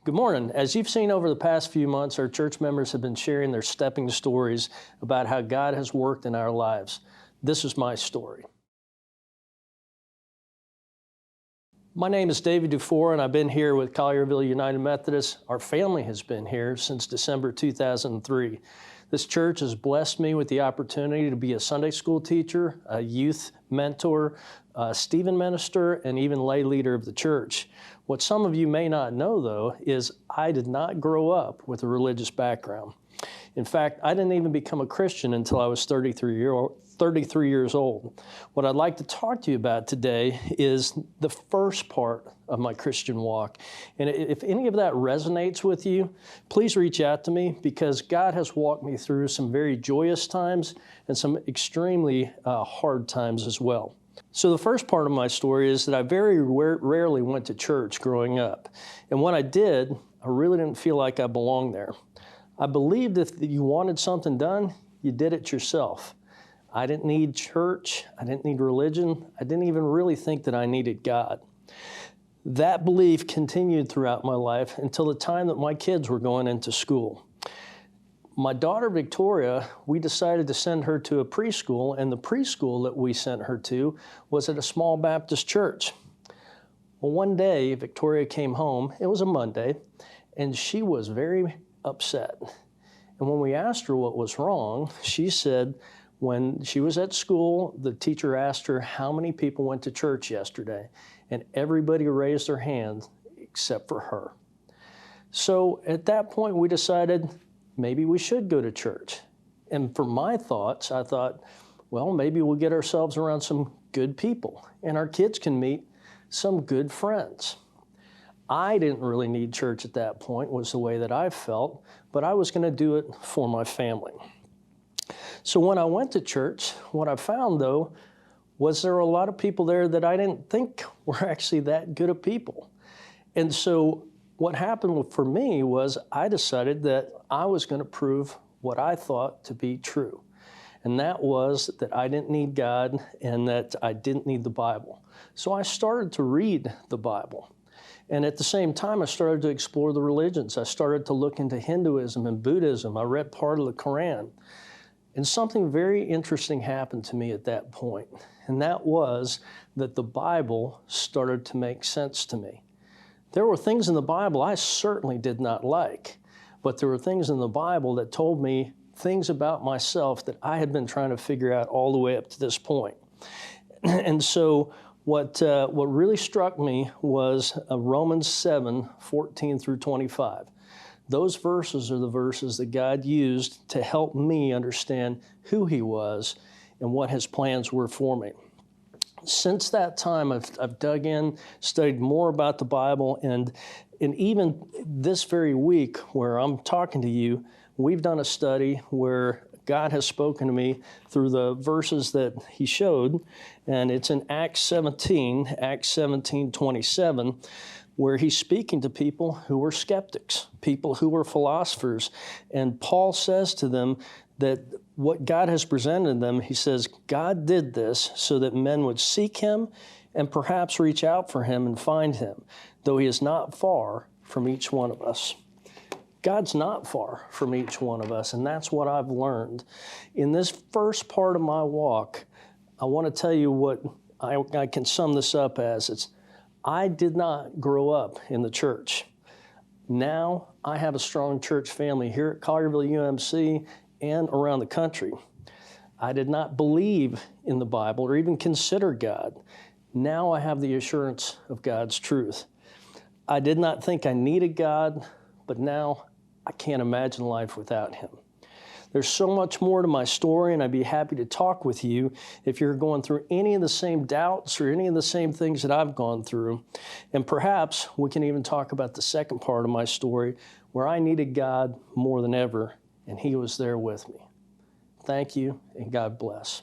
Good morning. As you've seen over the past few months, our church members have been sharing their stepping stories about how God has worked in our lives. This is my story. My name is David Dufour, and I've been here with Collierville United Methodist. Our family has been here since December 2003. This church has blessed me with the opportunity to be a Sunday school teacher, a youth mentor, a Stephen minister, and even lay leader of the church. What some of you may not know, though, is I did not grow up with a religious background. In fact, I didn't even become a Christian until I was 33 years old. What I'd like to talk to you about today is the first part of my Christian walk. And if any of that resonates with you, please reach out to me, because God has walked me through some very joyous times and some extremely hard times as well. So the first part of my story is that I very rarely went to church growing up. And when I did, I really didn't feel like I belonged there. I believed if you wanted something done, you did it yourself. I didn't need church. I didn't need religion. I didn't even really think that I needed God. That belief continued throughout my life until the time that my kids were going into school. My daughter, Victoria, we decided to send her to a preschool, and the preschool that we sent her to was at a small Baptist church. Well, one day, Victoria came home. It was a Monday, and she was very upset. And when we asked her what was wrong, she said when she was at school, the teacher asked her how many people went to church yesterday, and everybody raised their hand except for her. So at that point, we decided maybe we should go to church. And for my thoughts, I thought, well, maybe we'll get ourselves around some good people, and our kids can meet some good friends. I didn't really need church at that point, was the way that I felt, but I was going to do it for my family. So when I went to church, what I found, though, was there were a lot of people there that I didn't think were actually that good of people. And so what happened for me was I decided that I was going to prove what I thought to be true. And that was that I didn't need God and that I didn't need the Bible. So I started to read the Bible. And at the same time, I started to explore the religions. I started to look into Hinduism and Buddhism. I read part of the Quran. And something very interesting happened to me at that point. And that was that the Bible started to make sense to me. There were things in the Bible I certainly did not like, but there were things in the Bible that told me things about myself that I had been trying to figure out all the way up to this point. And so what really struck me was Romans 7:14 through 25. Those verses are the verses that God used to help me understand who He was and what His plans were for me. Since that time, I've dug in, studied more about the Bible, and even this very week where I'm talking to you, we've done a study where God has spoken to me through the verses that He showed, and it's in Acts 17:27, where He's speaking to people who were skeptics, people who were philosophers, and Paul says to them that what God has presented them, he says, God did this so that men would seek Him and perhaps reach out for Him and find Him, though He is not far from each one of us. God's not far from each one of us, and that's what I've learned. In this first part of my walk, I want to tell you what I can sum this up as. I did not grow up in the church. Now I have a strong church family here at Collierville UMC and around the country. I did not believe in the Bible or even consider God. Now I have the assurance of God's truth. I did not think I needed God, but now I can't imagine life without Him. There's so much more to my story, and I'd be happy to talk with you if you're going through any of the same doubts or any of the same things that I've gone through. And perhaps we can even talk about the second part of my story, where I needed God more than ever, and He was there with me. Thank you, and God bless.